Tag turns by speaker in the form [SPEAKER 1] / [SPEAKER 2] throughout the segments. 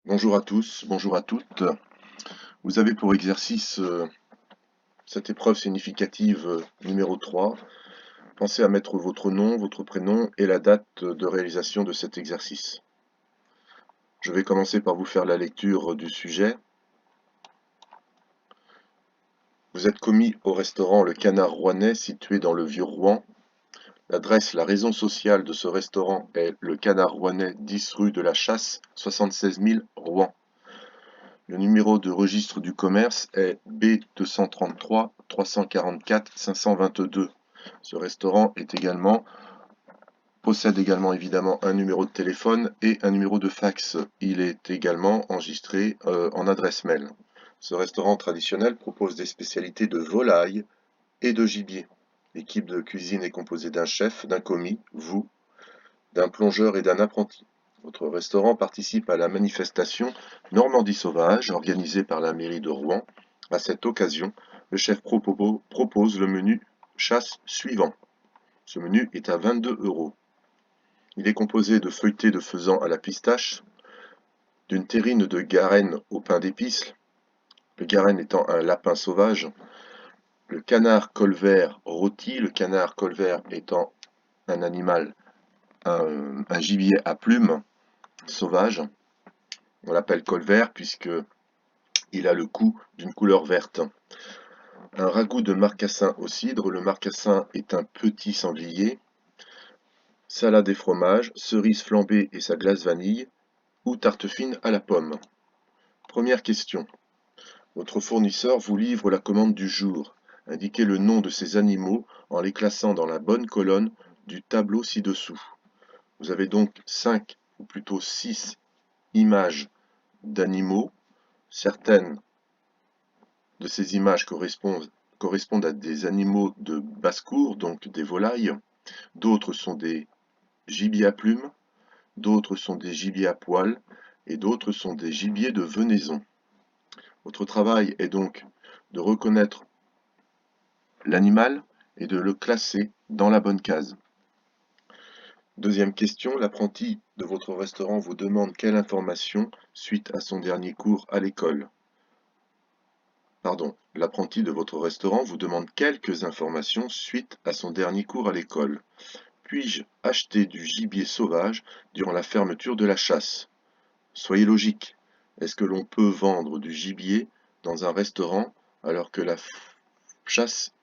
[SPEAKER 1] Bonjour à tous, bonjour à toutes. Vous avez pour exercice cette épreuve significative numéro 3. Pensez à mettre votre nom, votre prénom et la date de réalisation de cet exercice. Je vais commencer par vous faire la lecture du sujet. Vous êtes commis au restaurant Le Canard Rouennais situé dans le Vieux-Rouen. L'adresse, la raison sociale de ce restaurant est Le Canard Rouennais, 10 rue de la Chasse, 76 000 Rouen. Le numéro de registre du commerce est B233 344 522. Ce restaurant possède également évidemment un numéro de téléphone et un numéro de fax. Il est également enregistré en adresse mail. Ce restaurant traditionnel propose des spécialités de volaille et de gibier. L'équipe de cuisine est composée d'un chef, d'un commis, vous, d'un plongeur et d'un apprenti. Votre restaurant participe à la manifestation Normandie sauvage organisée par la mairie de Rouen. À cette occasion, le chef propose le menu chasse suivant. Ce menu est à 22 €. Il est composé de feuilletés de faisan à la pistache, d'une terrine de garenne au pain d'épices, le garenne étant un lapin sauvage, le canard colvert rôti, le canard colvert étant un animal, un gibier à plumes sauvage. On l'appelle colvert puisque il a le cou d'une couleur verte. Un ragoût de marcassin au cidre. Le marcassin est un petit sanglier. Salade et fromage, cerise flambée et sa glace vanille, ou tarte fine à la pomme. Première question. Votre fournisseur vous livre la commande du jour. Indiquez le nom de ces animaux en les classant dans la bonne colonne du tableau ci-dessous. Vous avez donc 5, ou plutôt 6 images d'animaux. Certaines de ces images correspondent à des animaux de basse-cour, donc des volailles. D'autres sont des gibiers à plumes, d'autres sont des gibiers à poils, et d'autres sont des gibiers de venaison. Votre travail est donc de reconnaître l'animal et de le classer dans la bonne case. Deuxième question, l'apprenti de votre restaurant vous demande quelle information suite à son dernier cours à l'école. Pardon, l'apprenti de votre restaurant vous demande quelques informations suite à son dernier cours à l'école. Puis-je acheter du gibier sauvage durant la fermeture de la chasse? Soyez logique. Est-ce que l'on peut vendre du gibier dans un restaurant alors que la chasse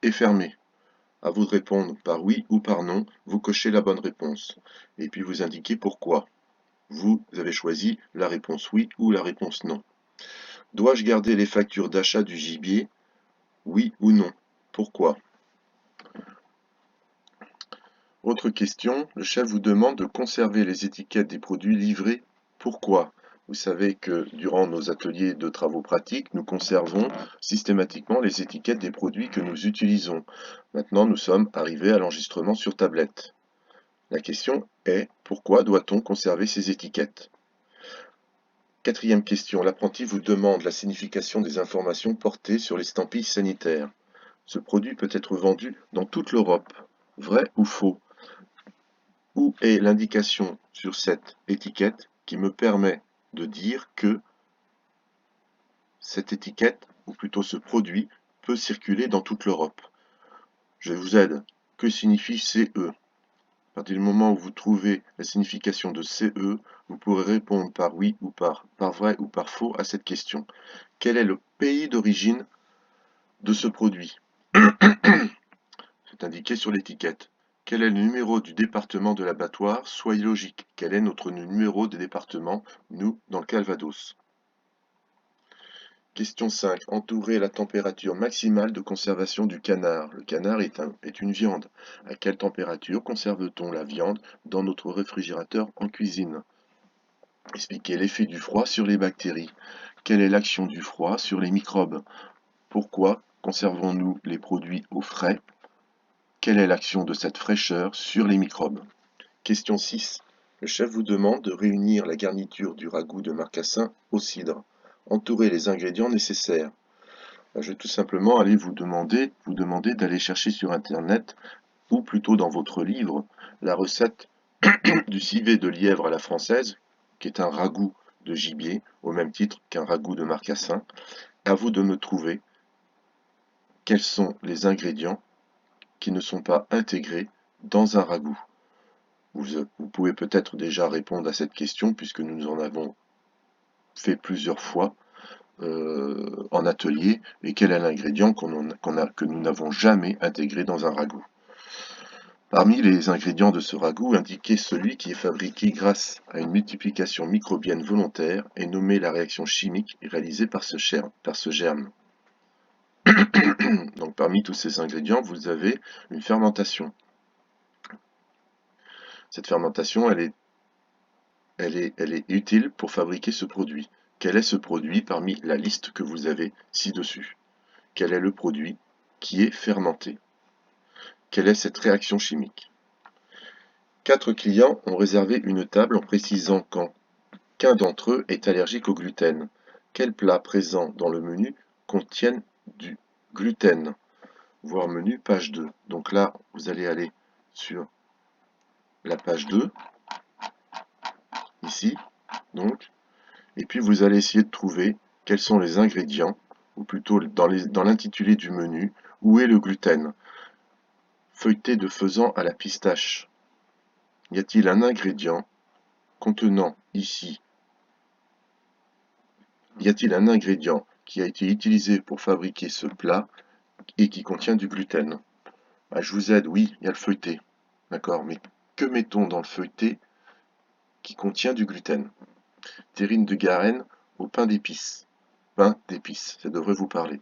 [SPEAKER 1] est fermée? À vous de répondre par oui ou par non. Vous cochez la bonne réponse. Et puis vous indiquez pourquoi. Vous avez choisi la réponse oui ou la réponse non. Dois-je garder les factures d'achat du gibier? Oui ou non? Pourquoi? Autre question, le chef vous demande de conserver les étiquettes des produits livrés. Pourquoi? Vous savez que durant nos ateliers de travaux pratiques, nous conservons systématiquement les étiquettes des produits que nous utilisons. Maintenant, nous sommes arrivés à l'enregistrement sur tablette. La question est, pourquoi doit-on conserver ces étiquettes? Quatrième question, l'apprenti vous demande la signification des informations portées sur l'estampille sanitaire. Ce produit peut être vendu dans toute l'Europe. Vrai ou faux? Où est l'indication sur cette étiquette qui me permet de dire que cette étiquette, ou plutôt ce produit, peut circuler dans toute l'Europe? Je vous aide. Que signifie CE? À partir du moment où vous trouvez la signification de CE, vous pourrez répondre par oui ou par vrai ou par faux à cette question. Quel est le pays d'origine de ce produit? C'est indiqué sur l'étiquette. Quel est le numéro du département de l'abattoir? Soyez logique. Quel est notre numéro de département, nous, dans le Calvados? Question 5. Entourer la température maximale de conservation du canard. Le canard est une viande. À quelle température conserve-t-on la viande dans notre réfrigérateur en cuisine? Expliquez l'effet du froid sur les bactéries. Quelle est l'action du froid sur les microbes? Pourquoi conservons-nous les produits au frais? Quelle est l'action de cette fraîcheur sur les microbes? Question 6. Le chef vous demande de réunir la garniture du ragoût de marcassin au cidre. Entourez les ingrédients nécessaires. Je vais tout simplement aller vous demander d'aller chercher sur internet, ou plutôt dans votre livre, la recette du civet de lièvre à la française, qui est un ragoût de gibier, au même titre qu'un ragoût de marcassin. À vous de me trouver quels sont les ingrédients qui ne sont pas intégrés dans un ragoût. Vous pouvez peut-être déjà répondre à cette question puisque nous en avons fait plusieurs fois en atelier, et quel est l'ingrédient que nous n'avons jamais intégré dans un ragoût. Parmi les ingrédients de ce ragoût, indiquez celui qui est fabriqué grâce à une multiplication microbienne volontaire et nommez la réaction chimique réalisée par ce germe. Donc parmi tous ces ingrédients, vous avez une fermentation. Cette fermentation, elle est utile pour fabriquer ce produit. Quel est ce produit parmi la liste que vous avez ci-dessus? Quel est le produit qui est fermenté? Quelle est cette réaction chimique? 4 clients ont réservé une table en précisant qu'un d'entre eux est allergique au gluten. Quels plats présents dans le menu contiennent du gluten? Voir menu, page 2. Donc là, vous allez aller sur la page 2, ici, donc, et puis vous allez essayer de trouver quels sont les ingrédients, ou plutôt dans l'intitulé du menu, où est le gluten? Feuilleté de faisan à la pistache. Y a-t-il un ingrédient contenant ici? Y a-t-il un ingrédient qui a été utilisé pour fabriquer ce plat et qui contient du gluten? Je vous aide, oui, il y a le feuilleté. D'accord, mais que mettons dans le feuilleté qui contient du gluten? Terrine de Garenne au pain d'épices. Pain d'épices, ça devrait vous parler.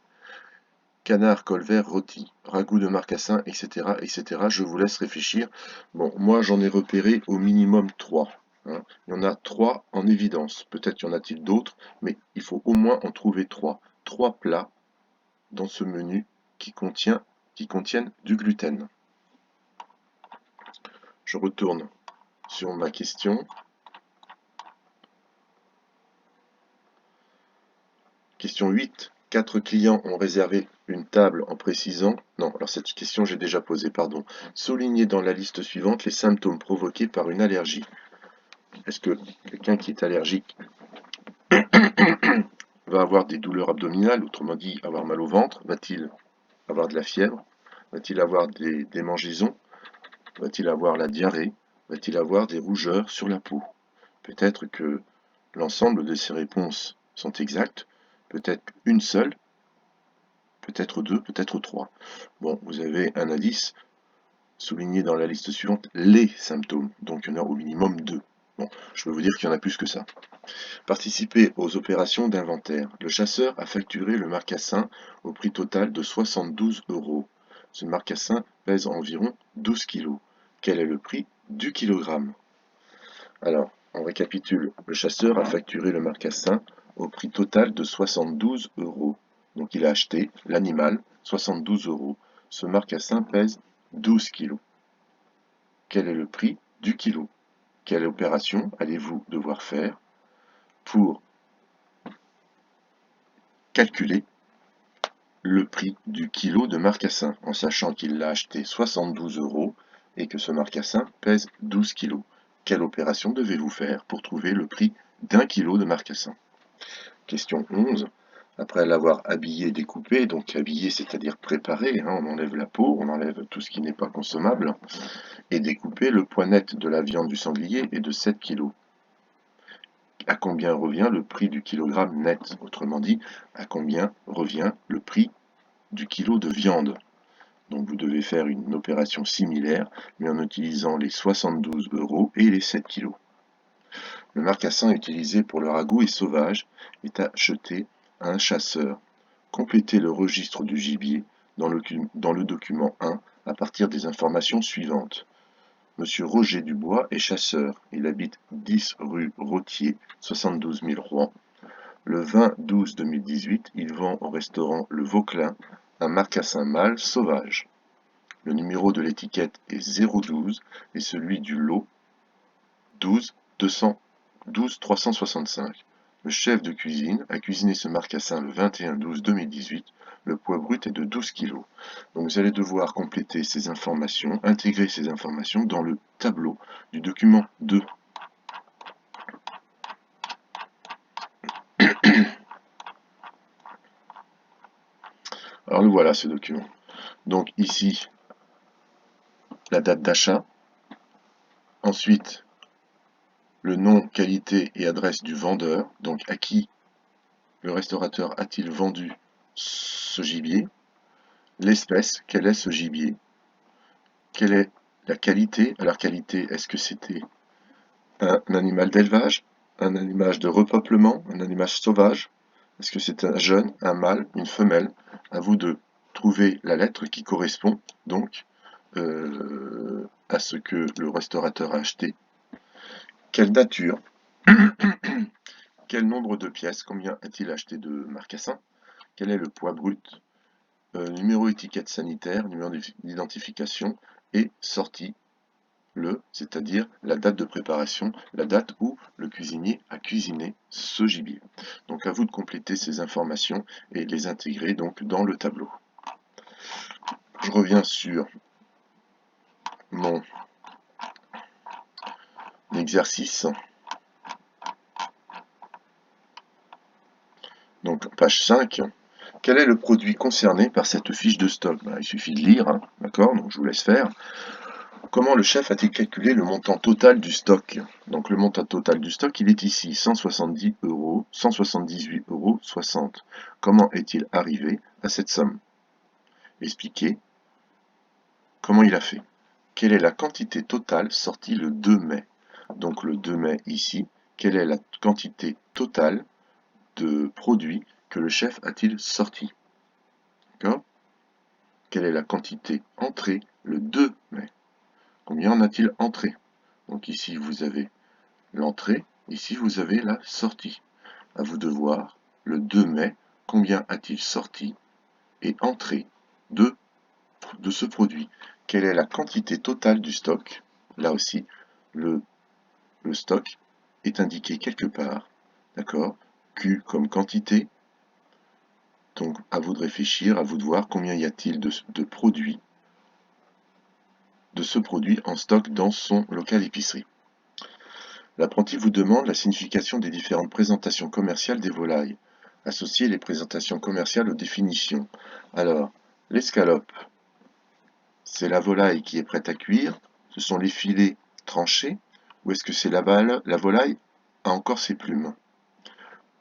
[SPEAKER 1] Canard colvert rôti, ragoût de marcassin, etc., etc. Je vous laisse réfléchir. Bon, moi j'en ai repéré au minimum 3. Hein. Il y en a 3 en évidence. Peut-être y en a-t-il d'autres, mais il faut au moins en trouver 3. 3 plats dans ce menu qui contiennent du gluten. Je retourne sur ma question. Question 8. 4 clients ont réservé une table en précisant... Non, alors cette question j'ai déjà posée, pardon. Soulignez dans la liste suivante les symptômes provoqués par une allergie. Est-ce que quelqu'un qui est allergique va avoir des douleurs abdominales, autrement dit avoir mal au ventre? Va-t-il avoir de la fièvre? Va-t-il avoir des démangeaisons? Va-t-il avoir la diarrhée? Va-t-il avoir des rougeurs sur la peau? Peut-être que l'ensemble de ces réponses sont exactes, peut-être une seule, peut-être 2, peut-être 3. Bon, vous avez un indice, souligné dans la liste suivante les symptômes, donc il y en a au minimum 2. Bon, je peux vous dire qu'il y en a plus que ça. Participer aux opérations d'inventaire. Le chasseur a facturé le marcassin au prix total de 72 €. Ce marcassin pèse environ 12 kg. Quel est le prix du kilogramme? Alors, on récapitule. Le chasseur a facturé le marcassin au prix total de 72 €. Donc il a acheté l'animal 72 €. Ce marcassin pèse 12 kg. Quel est le prix du kilo? Quelle opération allez-vous devoir faire pour calculer le prix du kilo de marcassin, en sachant qu'il l'a acheté 72 € et que ce marcassin pèse 12 kg. Quelle opération devez-vous faire pour trouver le prix d'1 kilo de marcassin? Question 11. Après l'avoir habillé et découpé, donc habillé c'est-à-dire préparé, on enlève la peau, on enlève tout ce qui n'est pas consommable, et découpé, le poids net de la viande du sanglier est de 7 kg. À combien revient le prix du kilogramme net? Autrement dit, à combien revient le prix du kilo de viande? Donc vous devez faire une opération similaire, mais en utilisant les 72 € et les 7 kg. Le marcassin utilisé pour le ragoût est sauvage, est acheté à un chasseur. Complétez le registre du gibier dans le document 1 à partir des informations suivantes. Monsieur Roger Dubois est chasseur. Il habite 10 rue Rottier, 72 000 Rouen. Le 20-12-2018, il vend au restaurant Le Vauclin un marcassin mâle sauvage. Le numéro de l'étiquette est 012 et celui du lot 12 365. Le chef de cuisine a cuisiné ce marcassin le 21-12-2018. Le poids brut est de 12 kg. Donc vous allez devoir compléter ces informations, intégrer ces informations dans le tableau du document 2. Alors le voilà ce document. Donc ici, la date d'achat. Ensuite, le nom, qualité et adresse du vendeur. Donc à qui le restaurateur a-t-il vendu ce gibier? L'espèce, quel est ce gibier? Quelle est la qualité? Alors qualité, est-ce que c'était un animal d'élevage, un animal de repeuplement, un animal sauvage? Est-ce que c'est un jeune, un mâle, une femelle? À vous de trouver la lettre qui correspond donc à ce que le restaurateur a acheté. Quelle nature? Quel nombre de pièces? Combien a-t-il acheté de marcassins? Quel est le poids brut? Numéro étiquette sanitaire, numéro d'identification et sortie c'est-à-dire la date de préparation, la date où le cuisinier a cuisiné ce gibier. Donc à vous de compléter ces informations et les intégrer donc dans le tableau. Je reviens sur mon exercice. Donc page 5. Quel est le produit concerné par cette fiche de stock? Il suffit de lire, hein, d'accord? Donc je vous laisse faire. Comment le chef a-t-il calculé le montant total du stock? Donc le montant total du stock, il est ici, 170 €, 178,60 €. Comment est-il arrivé à cette somme? Expliquez comment il a fait. Quelle est la quantité totale sortie le 2 mai? Donc le 2 mai ici, quelle est la quantité totale de produits que le chef a-t-il sorti? D'accord? Quelle est la quantité entrée le 2 mai? Combien en a-t-il entré? Donc ici vous avez l'entrée, ici vous avez la sortie. À vous de voir, le 2 mai, combien a-t-il sorti et entré de ce produit? Quelle est la quantité totale du stock? Là aussi, le stock est indiqué quelque part, d'accord? Q comme quantité. Donc à vous de réfléchir, à vous de voir combien y a-t-il de produits, de ce produit en stock dans son local épicerie. L'apprenti vous demande la signification des différentes présentations commerciales des volailles. Associez les présentations commerciales aux définitions. Alors, l'escalope, c'est la volaille qui est prête à cuire, ce sont les filets tranchés, ou est-ce que c'est la volaille a encore ses plumes?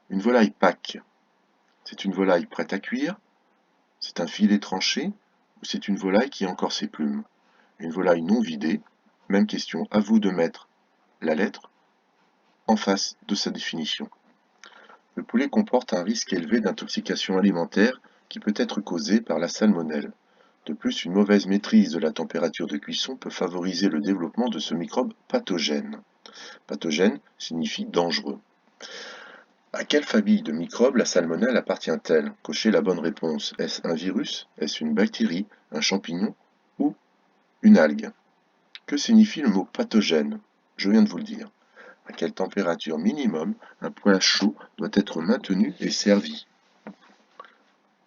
[SPEAKER 1] Une volaille Pâques, c'est une volaille prête à cuire, c'est un filet tranché, ou c'est une volaille qui a encore ses plumes? Une volaille non vidée, même question, à vous de mettre la lettre en face de sa définition. Le poulet comporte un risque élevé d'intoxication alimentaire qui peut être causé par la salmonelle. De plus, une mauvaise maîtrise de la température de cuisson peut favoriser le développement de ce microbe pathogène. Pathogène signifie dangereux. À quelle famille de microbes la salmonelle appartient-elle? Cochez la bonne réponse. Est-ce un virus? Est-ce une bactérie? Un champignon? Ou une algue? Que signifie le mot pathogène? Je viens de vous le dire. À quelle température minimum un plat chaud doit être maintenu et servi?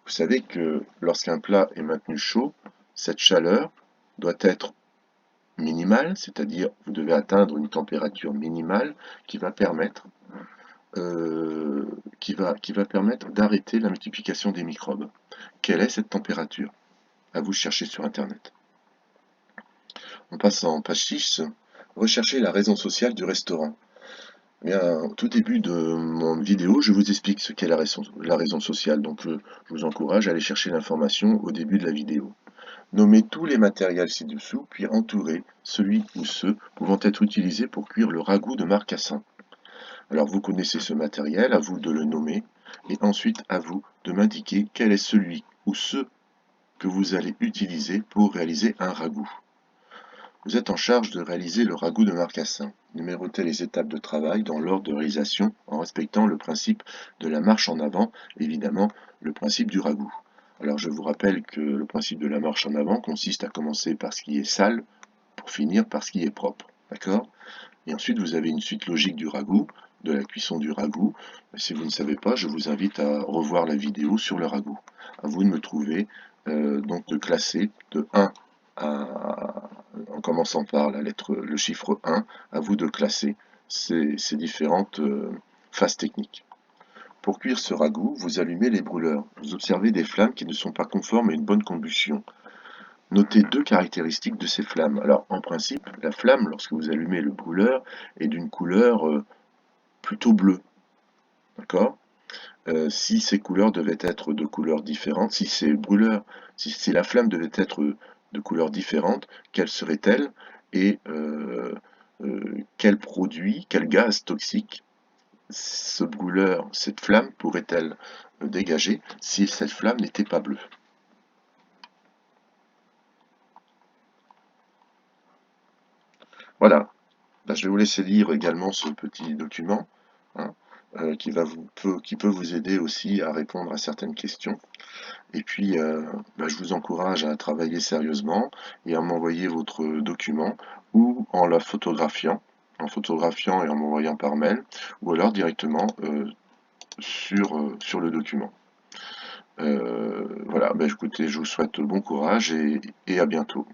[SPEAKER 1] Vous savez que lorsqu'un plat est maintenu chaud, cette chaleur doit être minimale, c'est-à-dire vous devez atteindre une température minimale qui va permettre d'arrêter la multiplication des microbes. Quelle est cette température? À vous de chercher sur Internet. On passe en page 6. Rechercher la raison sociale du restaurant. Eh bien, au tout début de mon vidéo, je vous explique ce qu'est la raison sociale. Donc, je vous encourage à aller chercher l'information au début de la vidéo. Nommez tous les matériels ci-dessous, puis entourez celui ou ceux pouvant être utilisés pour cuire le ragoût de marcassin. Alors, vous connaissez ce matériel, à vous de le nommer, et ensuite à vous de m'indiquer quel est celui ou ceux que vous allez utiliser pour réaliser un ragoût. Vous êtes en charge de réaliser le ragoût de marcassin. Numérotez les étapes de travail dans l'ordre de réalisation en respectant le principe de la marche en avant, évidemment le principe du ragoût. Alors je vous rappelle que le principe de la marche en avant consiste à commencer par ce qui est sale pour finir par ce qui est propre. D'accord? Et ensuite vous avez une suite logique du ragoût, de la cuisson du ragoût. Si vous ne savez pas, je vous invite à revoir la vidéo sur le ragoût. À vous de me trouver, donc de classer de 1 en commençant par le chiffre 1, à vous de classer ces différentes phases techniques. Pour cuire ce ragoût, vous allumez les brûleurs. Vous observez des flammes qui ne sont pas conformes à une bonne combustion. Notez deux caractéristiques de ces flammes. Alors, en principe, la flamme, lorsque vous allumez le brûleur, est d'une couleur plutôt bleue. D'accord? Si ces couleurs devaient être de couleurs différentes, si la flamme devait être de couleurs différentes, quelle serait-elle? Et quel produit, quel gaz toxique ce brûleur, cette flamme pourrait-elle dégager si cette flamme n'était pas bleue? Voilà. Ben, je vais vous laisser lire également ce petit document, hein, qui peut vous aider aussi à répondre à certaines questions. Et puis, ben, je vous encourage à travailler sérieusement et à m'envoyer votre document ou en photographiant et en m'envoyant par mail, ou alors directement sur le document. Voilà, ben, écoutez, je vous souhaite bon courage et à bientôt.